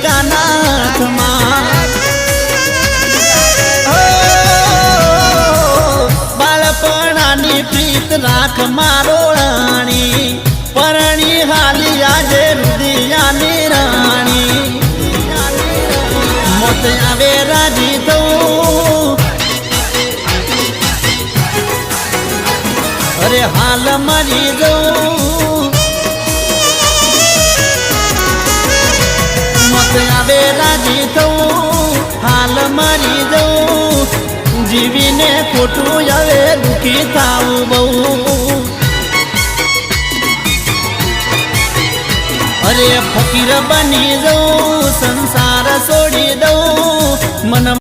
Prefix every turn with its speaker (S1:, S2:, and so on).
S1: કાના હાથમાં બાળપણાની પ્રીત રાખ મારો રાણી પરણી હાલી આજે રુદિયાની રાણી મોત આવે રાજી થવું અરે હાલ મરી જવું મોત આવે રાજી થવું હાલ મરી જવું જીવીને ખોટું હવે દુખી થાવું બહુ અરે ફકીર બની જવું સંસાર છોડી દઉં મન